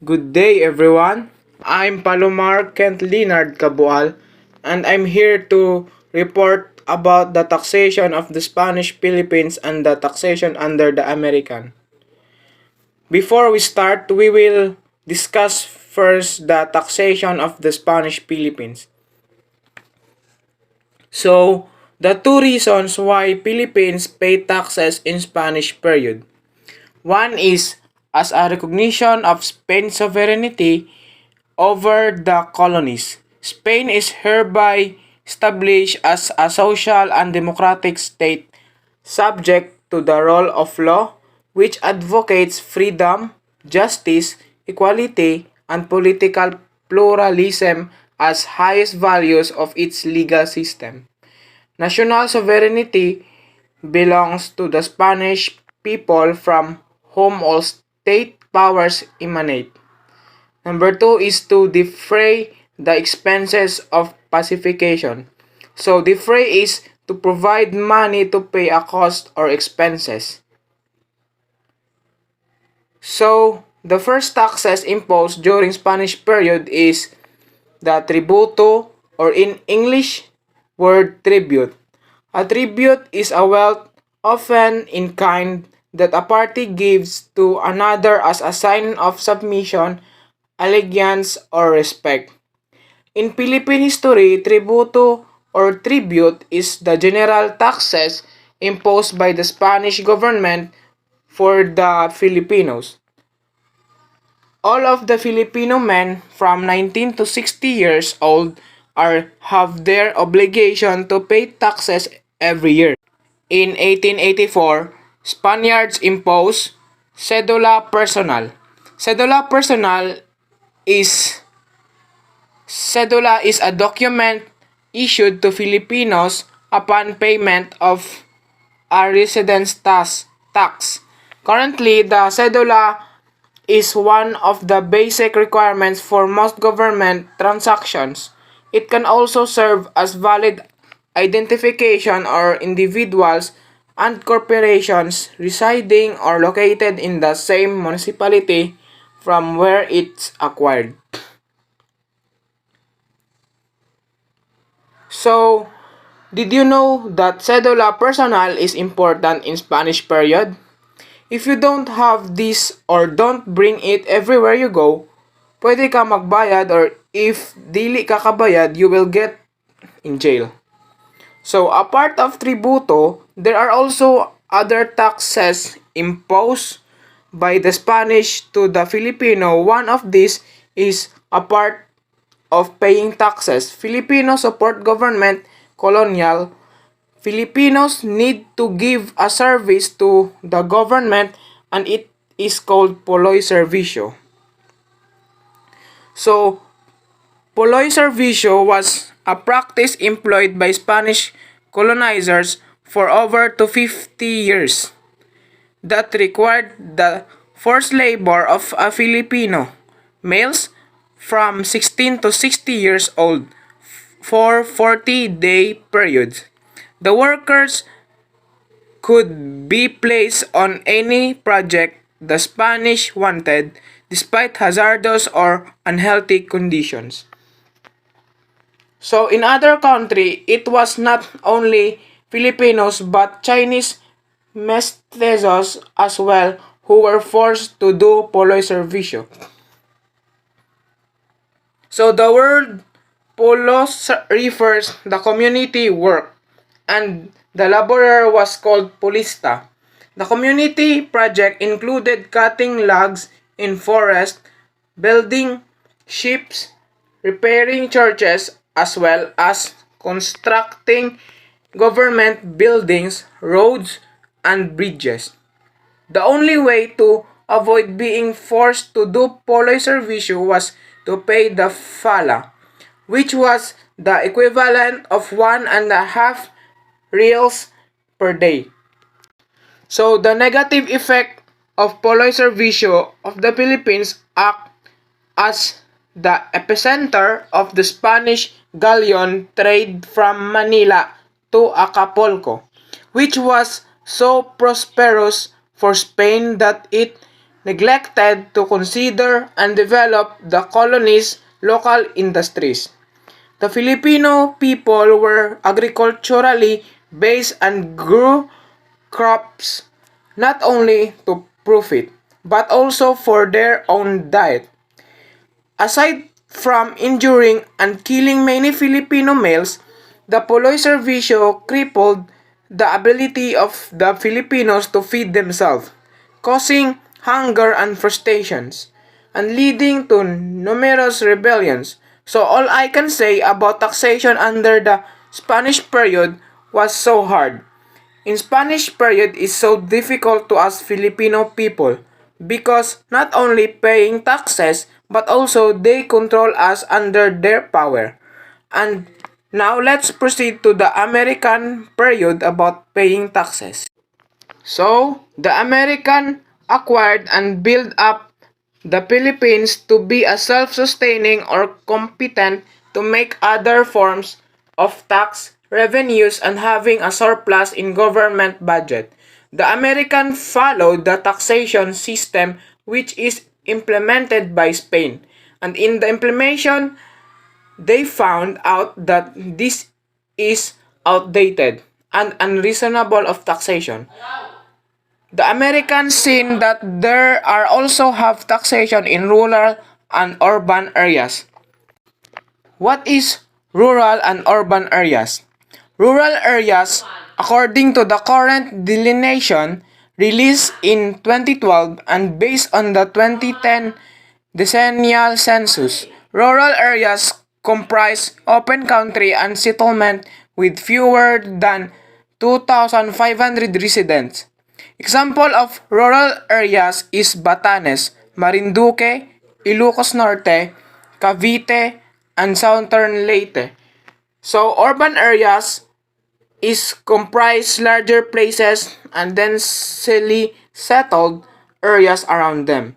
Good day, everyone. I'm Palomar Kent Leonard Cabual, and I'm here to report about the taxation of the Spanish Philippines and the taxation under the American. Before we start, we will discuss first the taxation of the Spanish Philippines. So, the two reasons why Philippines pay taxes in Spanish period. One is as a recognition of Spain's sovereignty over the colonies. Spain is hereby established as a social and democratic state subject to the rule of law, which advocates freedom, justice, equality, and political pluralism as highest values of its legal system. National sovereignty belongs to the Spanish people from whom all state powers emanate. Number two is to defray the expenses of pacification. So defray is to provide money to pay a cost or expenses. So the first taxes imposed during Spanish period is the tributo, or in English word tribute. A tribute is a wealth, often in kind, that a party gives to another as a sign of submission, allegiance, or respect. In Philippine history, tributo or tribute is the general taxes imposed by the Spanish government for the Filipinos. All of the Filipino men from 19 to 60 years old have their obligation to pay taxes every year. In 1884, Spaniards imposed Cedula Personal. Cedula Personal is Cedula is a document issued to Filipinos upon payment of a residence tax. Currently, the Cedula is one of the basic requirements for most government transactions. It can also serve as valid identification or individuals and corporations residing or located in the same municipality from where it's acquired. So, did you know that Cedula Personal is important in Spanish period? If you don't have this or don't bring it everywhere you go, pwede ka magbayad, or if dili ka kabayad, you will get in jail. So, apart of tributo, there are also other taxes imposed by the Spanish to the Filipino. One of these is a part of paying taxes. Filipinos support government colonial. Filipinos need to give a service to the government, and it is called Poloy Servicio. So, Poloy Servicio was a practice employed by Spanish colonizers for over to 50 years that required the forced labor of a Filipino males from 16 to 60 years old for 40-day periods. The workers could be placed on any project the Spanish wanted despite hazardous or unhealthy conditions. So in other country, it was not only Filipinos but Chinese mestizos as well who were forced to do Poloy Servicio. So the word Polo refers the community work, and the laborer was called Polista. The community project included cutting logs in forest, building ships, repairing churches, as well as constructing government buildings, roads, and bridges. The only way to avoid being forced to do Poloy Servicio was to pay the fala, which was the equivalent of 1.5 reals per day. So the negative effect of Poloy Servicio of the Philippines act as the epicenter of the Spanish galleon trade from Manila to Acapulco, which was so prosperous for Spain that it neglected to consider and develop the colony's local industries. The Filipino people were agriculturally based and grew crops not only to profit but also for their own diet. Aside from injuring and killing many Filipino males, the Poloy Servicio crippled the ability of the Filipinos to feed themselves, causing hunger and frustrations, and leading to numerous rebellions. So all I can say about taxation under the Spanish period was so hard. In Spanish period is so difficult to us Filipino people because not only paying taxes but also they control us under their power. And now let's proceed to the American period about paying taxes. So, the American acquired and built up the Philippines to be a self-sustaining or competent to make other forms of tax revenues and having a surplus in government budget. The American followed the taxation system which is implemented by Spain. And in the implementation, they found out that this is outdated and unreasonable of taxation. The Americans seen that there are also have taxation in rural and urban areas. What is rural and urban areas? Rural areas, according to the current delineation released in 2012 and based on the 2010 decennial census, rural areas comprise open country and settlement with fewer than 2,500 residents. Example of rural areas is Batanes, Marinduque, Ilocos Norte, Cavite, and Southern Leyte. So urban areas is comprise larger places and densely settled areas around them.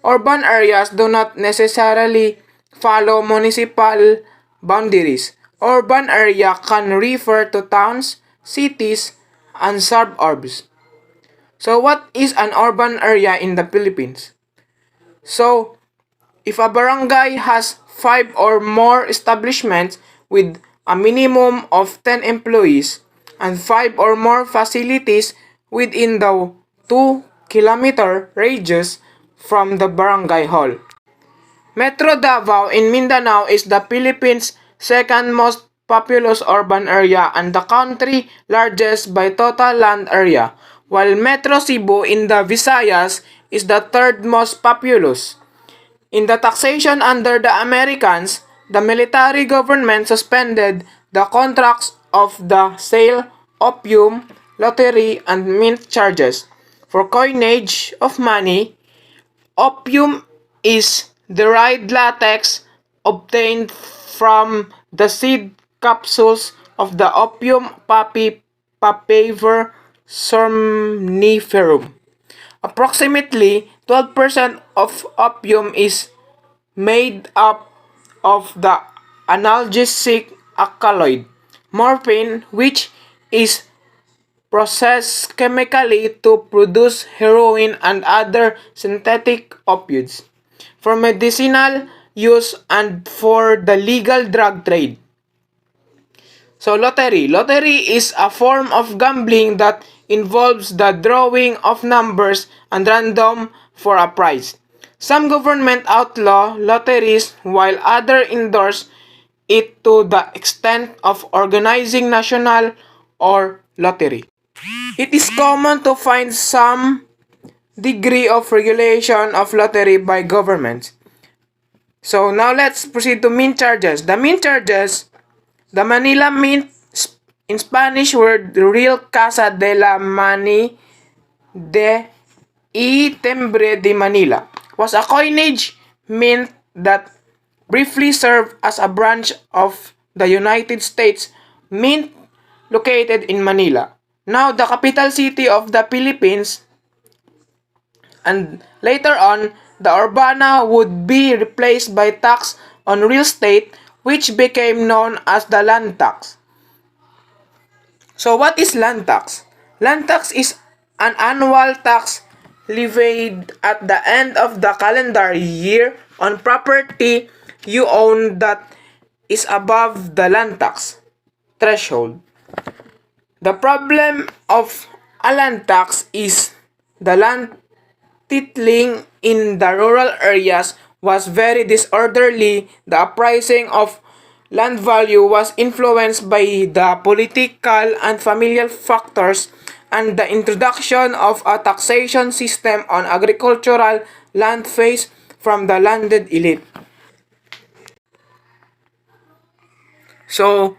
Urban areas do not necessarily follow municipal boundaries. Urban area can refer to towns, cities, and suburbs. So what is an urban area in the Philippines? So if a barangay has 5 or more establishments with a minimum of 10 employees and 5 or more facilities within the 2-kilometer radius from the barangay hall. Metro Davao in Mindanao is the Philippines' second most populous urban area and the country largest by total land area, while Metro Cebu in the Visayas is the third most populous. In the taxation under the Americans, the military government suspended the contracts of the sale, opium, lottery, and mint charges. For coinage of money, opium is derived latex obtained from the seed capsules of the opium poppy Papaver somniferum. Approximately 12% of opium is made up of the analgesic alkaloid morphine, which is processed chemically to produce heroin and other synthetic opioids for medicinal use and for the legal drug trade. So lottery. Lottery is a form of gambling that involves the drawing of numbers and random for a prize. Some government outlaw lotteries while others endorse it to the extent of organizing national or lottery. It is common to find some degree of regulation of lottery by governments. So now let's proceed to mint charges. The mint charges, the Manila Mint, in Spanish word Real Casa de la Money de y Timbre de Manila, was a coinage mint that briefly served as a branch of the United States Mint located in Manila, now the capital city of the Philippines, and later on, the Urbana would be replaced by tax on real estate which became known as the land tax. So what is land tax? Land tax is an annual tax levied at the end of the calendar year on property you own that is above the land tax threshold. The problem of a land tax is the land titling in the rural areas was very disorderly. The appraising of land value was influenced by the political and familial factors, and the introduction of a taxation system on agricultural land phased from the landed elite. So,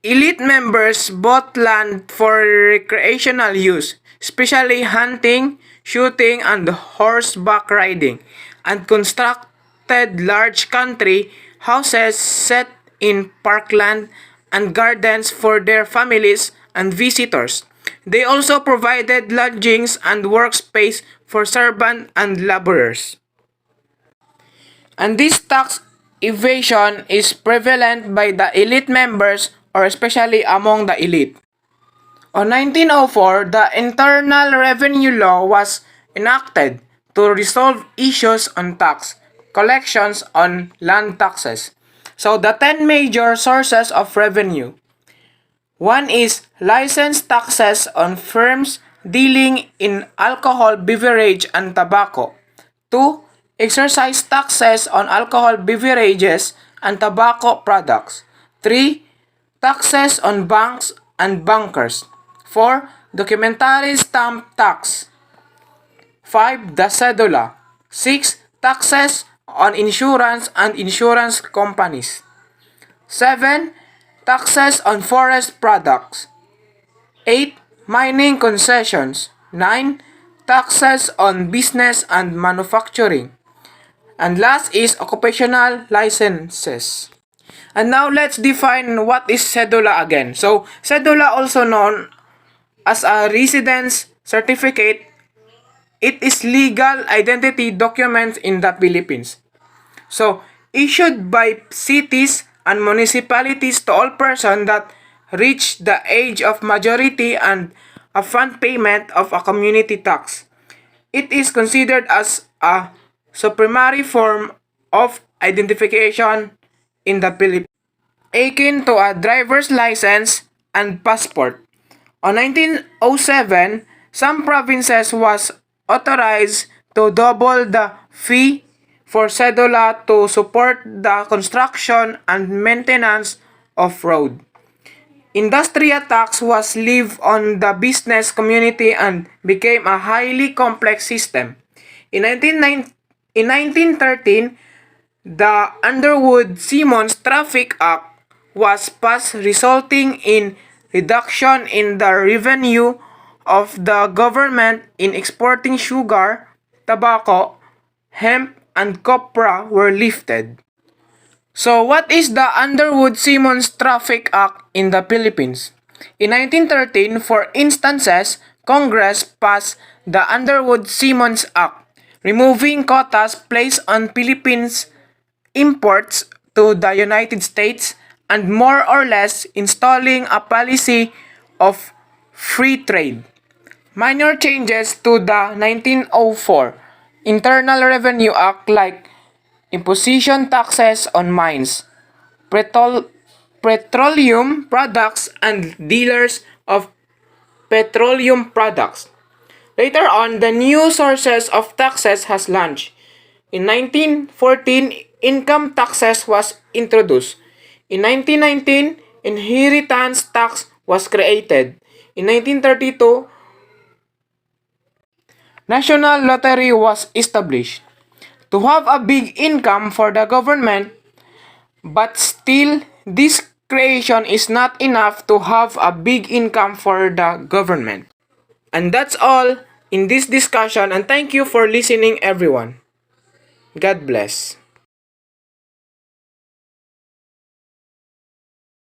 elite members bought land for recreational use, especially hunting, shooting, and horseback riding, and constructed large country houses set in parkland and gardens for their families and visitors. They also provided lodgings and workspace for servants and laborers. And this tax evasion is prevalent by the elite members or especially among the elite. On 1904, the Internal Revenue Law was enacted to resolve issues on tax collections on land taxes. So the 10 major sources of revenue. One is license taxes on firms dealing in alcohol, beverage, and tobacco. 2. Exercise taxes on alcohol beverages and tobacco products. 3. Taxes on banks and bankers. 4. Documentary stamp tax. 5. The cedula. 6. Taxes on insurance and insurance companies. 7. Taxes on forest products. 8. Mining concessions. 9. Taxes on business and manufacturing. And last is occupational licenses. And now let's define what is cedula again. So, cedula, also known as a residence certificate, it is legal identity documents in the Philippines. So, issued by cities and municipalities to all persons that reach the age of majority and upon payment of a community tax. It is considered as a supremary form of identification in the Philippines, akin to a driver's license and passport. On 1907, some provinces was authorized to double the fee for cedula to support the construction and maintenance of road. Industrial tax was levied on the business community and became a highly complex system. In 1913, the Underwood-Simmons Traffic Act was passed, resulting in reduction in the revenue of the government in exporting sugar, tobacco, hemp, and copra were lifted. So what is the Underwood-Simmons Traffic Act in the Philippines? In 1913, for instances, Congress passed the Underwood-Simmons Act, removing quotas placed on Philippines imports to the United States and more or less installing a policy of free trade. Minor changes to the 1904 Internal Revenue Act, like imposition taxes on mines, petroleum products, and dealers of petroleum products. Later on, the new sources of taxes has launched. In 1914, income taxes was introduced. In 1919, inheritance tax was created. In 1932, National Lottery was established. To have a big income for the government, but still this creation is not enough to have a big income for the government. And that's all in this discussion, and thank you for listening, everyone. God bless.